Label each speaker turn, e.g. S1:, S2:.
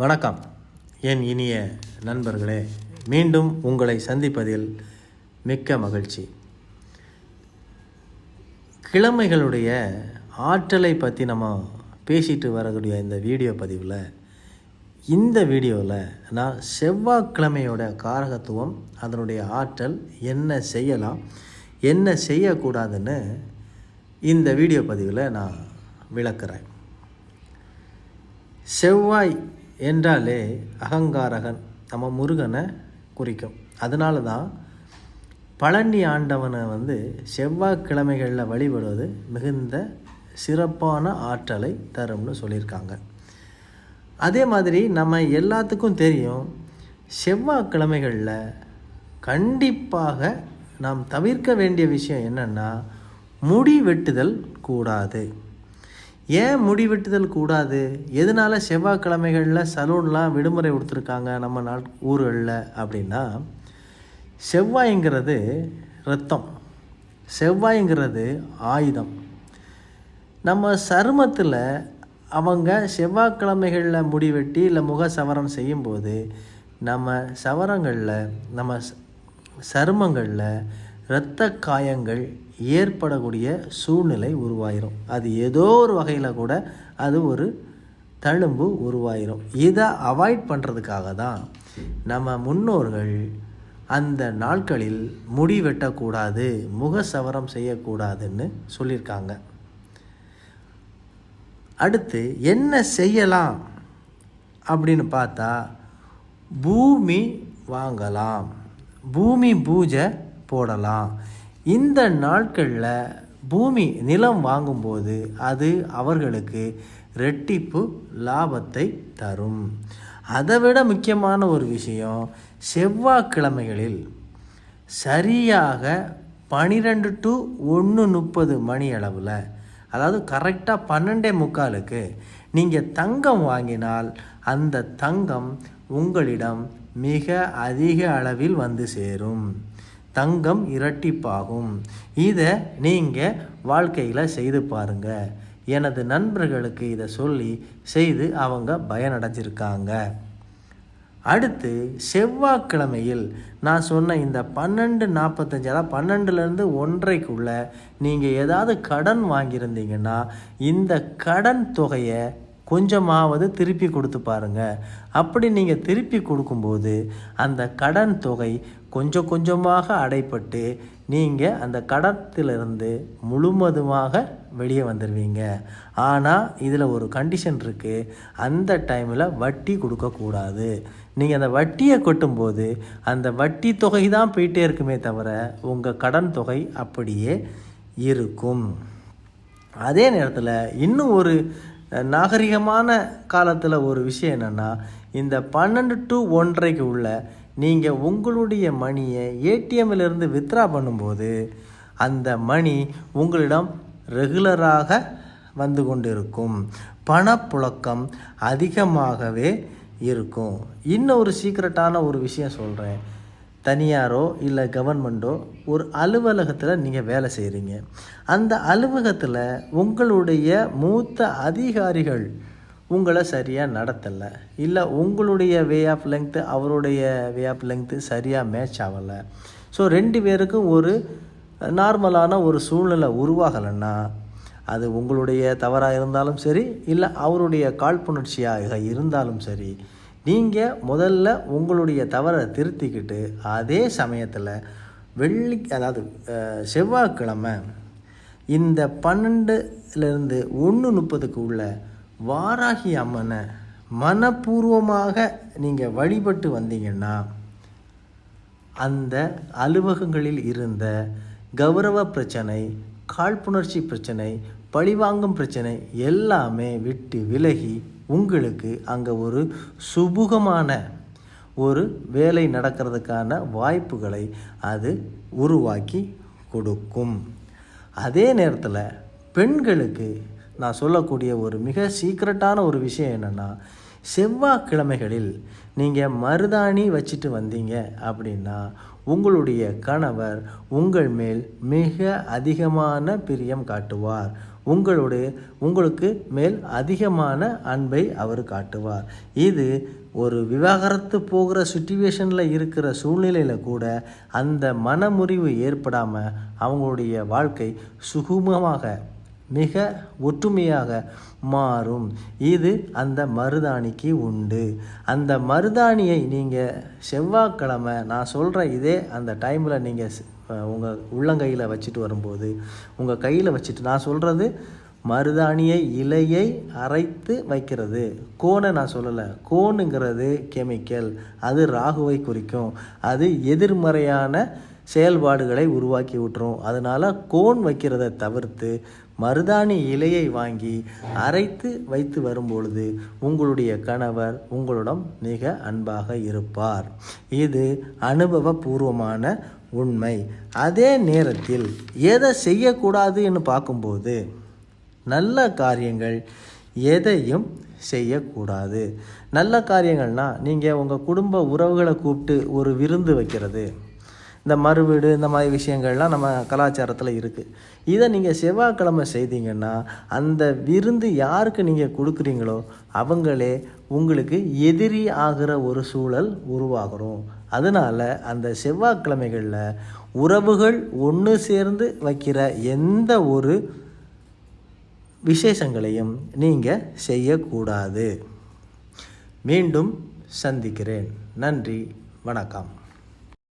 S1: வணக்கம் என் இனிய நண்பர்களே, மீண்டும் உங்களை சந்திப்பதில் மிக்க மகிழ்ச்சி. கிழமைகளுடைய ஆற்றலை பற்றி நம்ம பேசிட்டு வரக்கூடிய இந்த வீடியோ பதிவில் இந்த வீடியோவில் நான் செவ்வாய்க்கிழமையோட காரகத்துவம், அதனுடைய ஆற்றல், என்ன செய்யலாம் என்ன செய்யக்கூடாதுன்னு இந்த வீடியோ பதிவில் நான் விளக்குறேன். செவ்வாய் என்றாலே அகங்காரகன், நம்ம முருகனை குறிக்கும். அதனால தான் பழனி ஆண்டவனை செவ்வாய்க்கிழமைகளில் வழிபடுவது மிகுந்த சிறப்பான ஆற்றலை தரும்னு சொல்லியிருக்காங்க. அதே மாதிரி நம்ம எல்லாத்துக்கும் தெரியும், செவ்வாய்க்கிழமைகளில் கண்டிப்பாக நாம் தவிர்க்க வேண்டிய விஷயம் என்னென்னா, முடி வெட்டுதல் கூடாது. ஏன் முடி வெட்டுதல் கூடாது? எதனால் செவ்வாய்க்கிழமைகளில் சலூன்லாம் விடுமுறை கொடுத்துருக்காங்க நம்ம ஊர்களில் அப்படின்னா, செவ்வாய்ங்கிறது இரத்தம், செவ்வாய்ங்கிறது ஆயுதம். நம்ம சருமத்தில் அவங்க செவ்வாய்க்கிழமைகளில் முடி வெட்டி இல்லை முக சவரம் செய்யும்போது நம்ம சவரங்களில், நம்ம சருமங்களில் இரத்த காயங்கள் ஏற்படக்கூடிய சூழ்நிலை உருவாயிரும். அது ஏதோ ஒரு வகையில் கூட அது ஒரு தழும்பு உருவாயிரும். இதை அவாய்ட் பண்ணுறதுக்காக தான் நம்ம முன்னோர்கள் அந்த நாட்களில் முடி வெட்டக்கூடாது, முக சவரம் செய்யக்கூடாதுன்னு சொல்லியிருக்காங்க. அடுத்து என்ன செய்யலாம் அப்படின்னு பார்த்தா, பூமி வாங்கலாம், பூமி பூஜை போடலாம். இந்த நாட்களில் பூமி நிலம் வாங்கும்போது அது அவர்களுக்கு ரெட்டிப்பு லாபத்தை தரும். அதை விட முக்கியமான ஒரு விஷயம், செவ்வாய்க்கிழமைகளில் சரியாக 12 to 1:30 மணி அளவில், அதாவது கரெக்டாக 12:45க்கு நீங்கள் தங்கம் வாங்கினால் அந்த தங்கம் உங்களிடம் மிக அதிக அளவில் வந்து சேரும். தங்கம் இரட்டிப்பாகும். இதை நீங்கள் வாழ்க்கையில் செய்து பாருங்கள். எனது நண்பர்களுக்கு இதை சொல்லி செய்து அவங்க பயனடைஞ்சிருக்காங்க. அடுத்து செவ்வாய்க்கிழமையில் நான் சொன்ன இந்த 12:45, அதாவது 12லேருந்து 1:30க்குள்ளே நீங்கள் ஏதாவது கடன் வாங்கியிருந்தீங்கன்னா இந்த கடன் தொகையை கொஞ்சமாவது திருப்பி கொடுத்து பாருங்கள். அப்படி நீங்கள் திருப்பி கொடுக்கும்போது அந்த கடன் தொகை கொஞ்சம் கொஞ்சமாக அடைப்பட்டு நீங்கள் அந்த கடத்திலிருந்து முழுவதுமாக வெளியே வந்துடுவீங்க. ஆனால் இதில் ஒரு கண்டிஷன் இருக்குது, அந்த டைமில் வட்டி கொடுக்கக்கூடாது. நீங்கள் அந்த வட்டியை கொட்டும்போது அந்த வட்டி தொகை தான் போயிட்டே இருக்குமே தவிர உங்கள் கடன் தொகை அப்படியே இருக்கும். அதே நேரத்தில் இன்னும் ஒரு நாகரிகமான காலத்தில் ஒரு விஷயம் என்னென்னா, இந்த 12 to 1:30க்கு உள்ள நீங்கள் உங்களுடைய மணியை ஏடிஎம்மிலிருந்து வித்ட்ரா பண்ணும்போது அந்த மணி உங்களிடம் ரெகுலராக வந்து கொண்டிருக்கும். பணப்புழக்கம் அதிகமாகவே இருக்கும். இன்னொரு சீக்ரெட்டான ஒரு விஷயம் சொல்கிறேன். தனியாரோ இல்லை கவர்மெண்ட்டோ ஒரு அலுவலகத்தில் நீங்கள் வேலை செய்கிறீங்க. அந்த அலுவலகத்தில் உங்களுடைய மூத்த அதிகாரிகள் உங்களை சரியாக நடத்தலை, இல்லை உங்களுடைய வே ஆஃப் லெங்க்த்து அவருடைய வே ஆஃப் லெங்க்த்து சரியாக மேட்ச் ஆகலை. ஸோ 2 பேருக்கும் ஒரு நார்மலான ஒரு சூழ்நிலை உருவாகலைன்னா அது உங்களுடைய தவறாக இருந்தாலும் சரி, இல்லை அவருடைய காழ்ப்புணர்ச்சியாக இருந்தாலும் சரி, நீங்கள் முதல்ல உங்களுடைய தவறை திருத்திக்கிட்டு அதே சமயத்தில் அதாவது செவ்வாய்க்கிழமை இந்த 12லேருந்து 1:30க்கு உள்ள வாராகி அம்மனை மனப்பூர்வமாக நீங்கள் வழிபட்டு வந்தீங்கன்னா அந்த அலுவலகங்களில் இருந்த கௌரவ பிரச்சனை, காழ்ப்புணர்ச்சி பிரச்சனை, பழிவாங்கும் பிரச்சனை எல்லாமே விட்டு விலகி உங்களுக்கு அங்கே ஒரு சுபுகமான ஒரு வேலை நடக்கிறதுக்கான வாய்ப்புகளை அது உருவாக்கி கொடுக்கும். அதே நேரத்தில் பெண்களுக்கு நான் சொல்லக்கூடிய ஒரு மிக சீக்ரெட்டான ஒரு விஷயம் என்னென்னா, செவ்வாய்க்கிழமைகளில் நீங்கள் மருதாணி வச்சுட்டு வந்தீங்க அப்படின்னா உங்களுடைய கணவர் உங்கள் மேல் மிக அதிகமான பிரியம் காட்டுவார். உங்களுக்கு மேல் அதிகமான அன்பை அவர் காட்டுவார். இது ஒரு விவாகரத்து போகிற சுச்சுவேஷனில் இருக்கிற சூழ்நிலையில் கூட அந்த மனமுறிவு ஏற்படாமல் அவங்களுடைய வாழ்க்கை சுகமமாக மிக ஒற்றுமையாக மாறும். இது அந்த மருதாணிக்கு உண்டு. அந்த மருதாணியை நீங்கள் செவ்வாய்க்கிழமை நான் சொல்கிற இதே அந்த டைமில் நீங்கள் உங்கள் உள்ளங்கையில் வச்சுட்டு வரும்போது உங்கள் கையில் வச்சுட்டு, நான் சொல்கிறது மருதாணியை இலையை அரைத்து வைக்கிறது. கோனை நான் சொல்லலை. கோனுங்கிறது கெமிக்கல், அது ராகுவை குறிக்கும். அது எதிர்மறையான செயல்பாடுகளை உருவாக்கி விட்டுரும். அதனால் கோன் வைக்கிறத தவிர்த்து மருதாணி இலையை வாங்கி அரைத்து வைத்து வரும்பொழுது உங்களுடைய கணவர் உங்களிடம் மிக அன்பாக இருப்பார். இது அனுபவபூர்வமான உண்மை. அதே நேரத்தில் எதை செய்யக்கூடாதுன்னு பார்க்கும்போது நல்ல காரியங்கள் எதையும் செய்யக்கூடாது. நல்ல காரியங்கள்னால் நீங்கள் உங்கள் குடும்ப உறவுகளை கூப்பிட்டு ஒரு விருந்து வைக்கிறது, இந்த மறுவீடு, இந்த மாதிரி விஷயங்கள்லாம் நம்ம கலாச்சாரத்தில் இருக்குது. இதை நீங்கள் செவ்வாய்க்கிழமை செய்தீங்கன்னா அந்த விருந்து யாருக்கு நீங்கள் கொடுக்குறீங்களோ அவங்களே உங்களுக்கு எதிரி ஆகிற ஒரு சூழல் உருவாகிறோம். அதனால் அந்த செவ்வாய்க்கிழமைகளில் உறவுகள் ஒன்று சேர்ந்து வைக்கிற எந்த ஒரு விசேஷங்களையும் நீங்கள் செய்யக்கூடாது. மீண்டும் சந்திக்கிறேன். நன்றி, வணக்கம்.